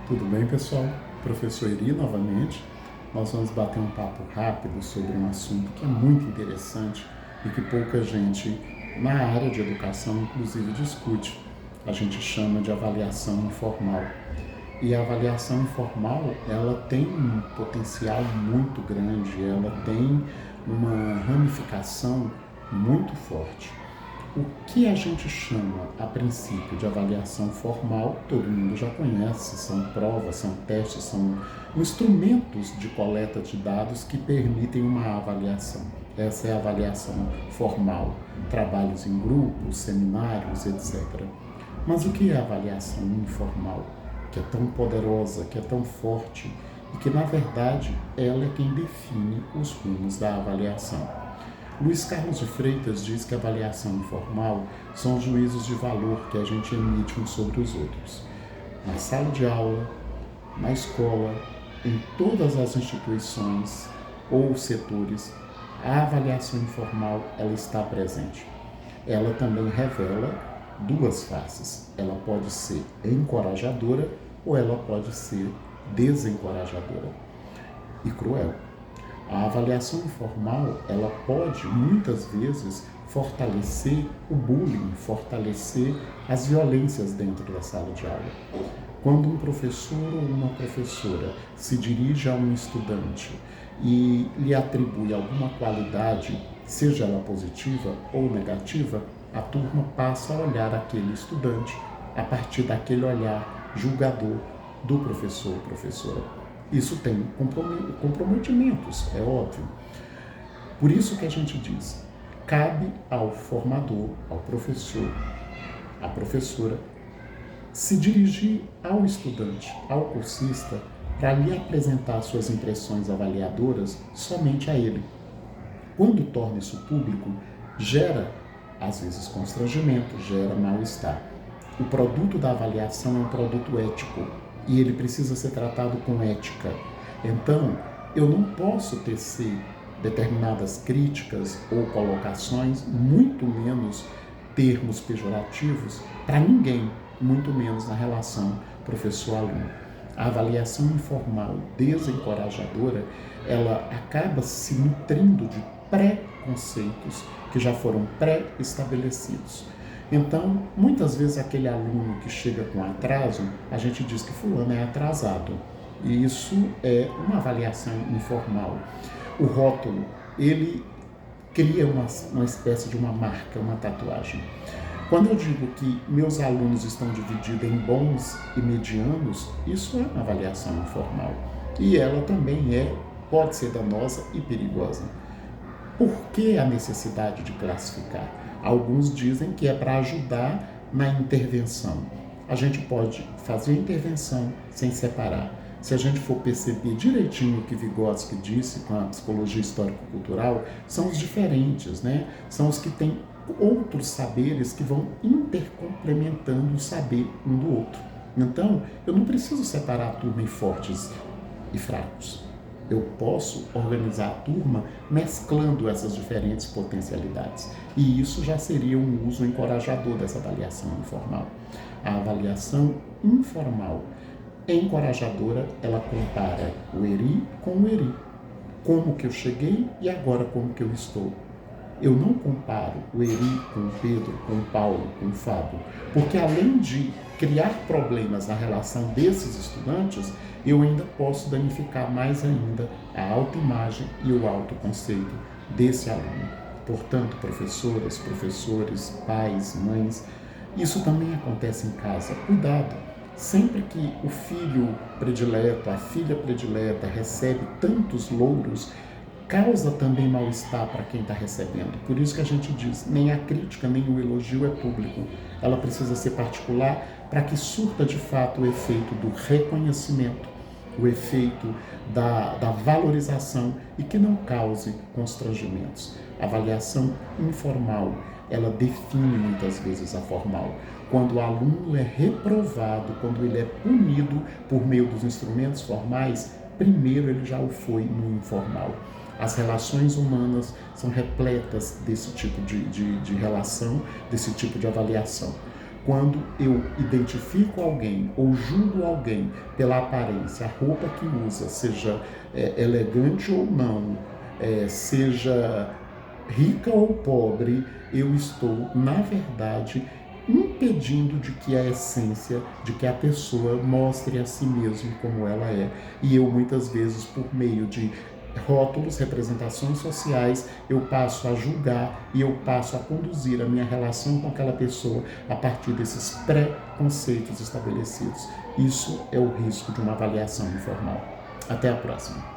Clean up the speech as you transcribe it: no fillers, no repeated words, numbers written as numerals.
Tudo bem, pessoal? Professor Eri novamente. Nós vamos bater um papo rápido sobre um assunto que é muito interessante e que pouca gente na área de educação, inclusive, discute. A gente chama de avaliação informal. E a avaliação informal, ela tem um potencial muito grande, ela tem uma ramificação muito forte. O que a gente chama, a princípio, de avaliação formal, todo mundo já conhece, são provas, são testes, são instrumentos de coleta de dados que permitem uma avaliação. Essa é a avaliação formal, trabalhos em grupos, seminários, etc. Mas o que é a avaliação informal, que é tão poderosa, que é tão forte e que, na verdade, ela é quem define os rumos da avaliação? Luiz Carlos de Freitas diz que a avaliação informal são os juízos de valor que a gente emite uns sobre os outros. Na sala de aula, na escola, em todas as instituições ou setores, a avaliação informal ela está presente. Ela também revela duas faces. Ela pode ser encorajadora ou ela pode ser desencorajadora e cruel. A avaliação informal, ela pode, muitas vezes, fortalecer o bullying, fortalecer as violências dentro da sala de aula. Quando um professor ou uma professora se dirige a um estudante e lhe atribui alguma qualidade, seja ela positiva ou negativa, a turma passa a olhar aquele estudante a partir daquele olhar julgador do professor ou professora. Isso tem comprometimentos, é óbvio. Por isso que a gente diz, cabe ao formador, ao professor, à professora, se dirigir ao estudante, ao cursista, para lhe apresentar suas impressões avaliadoras somente a ele. Quando torna isso público, gera, às vezes, constrangimento, gera mal-estar. O produto da avaliação é um produto ético, e ele precisa ser tratado com ética. Então, eu não posso tecer determinadas críticas ou colocações, muito menos termos pejorativos, para ninguém, muito menos na relação professor-aluno. A avaliação informal desencorajadora, ela acaba se nutrindo de pré-conceitos que já foram pré-estabelecidos. Então, muitas vezes aquele aluno que chega com atraso, a gente diz que fulano é atrasado. E isso é uma avaliação informal. O rótulo, ele cria uma espécie de uma marca, uma tatuagem. Quando eu digo que meus alunos estão divididos em bons e medianos, isso é uma avaliação informal. E ela também pode ser danosa e perigosa. Por que a necessidade de classificar? Alguns dizem que é para ajudar na intervenção. A gente pode fazer a intervenção sem separar. Se a gente for perceber direitinho o que Vygotsky disse com a psicologia histórico-cultural, são os diferentes, né? São os que têm outros saberes que vão intercomplementando o saber um do outro. Então, eu não preciso separar a turma em fortes e fracos. Eu posso organizar a turma mesclando essas diferentes potencialidades. E isso já seria um uso encorajador dessa avaliação informal. A avaliação informal encorajadora, ela compara o Eri com o Eri. Como que eu cheguei e agora como que eu estou. Eu não comparo o Eri com o Pedro, com o Paulo, com o Fábio, porque além de criar problemas na relação desses estudantes, eu ainda posso danificar mais ainda a autoimagem e o autoconceito desse aluno. Portanto, professoras, professores, pais, mães, isso também acontece em casa. Cuidado! Sempre que o filho predileto, a filha predileta recebe tantos louros, causa também mal-estar para quem está recebendo. Por isso que a gente diz, nem a crítica, nem o elogio é público. Ela precisa ser particular para que surta de fato o efeito do reconhecimento, o efeito da valorização e que não cause constrangimentos. A avaliação informal, ela define muitas vezes a formal. Quando o aluno é reprovado, quando ele é punido por meio dos instrumentos formais, primeiro ele já o foi no informal. As relações humanas são repletas desse tipo de relação, desse tipo de avaliação. Quando eu identifico alguém ou julgo alguém pela aparência, a roupa que usa, seja elegante ou não, seja rica ou pobre, eu estou, na verdade, impedindo de que a essência, de que a pessoa mostre a si mesma como ela é. E eu, muitas vezes, por meio de rótulos, representações sociais, eu passo a julgar e eu passo a conduzir a minha relação com aquela pessoa a partir desses pré-conceitos estabelecidos. Isso é o risco de uma avaliação informal. Até a próxima.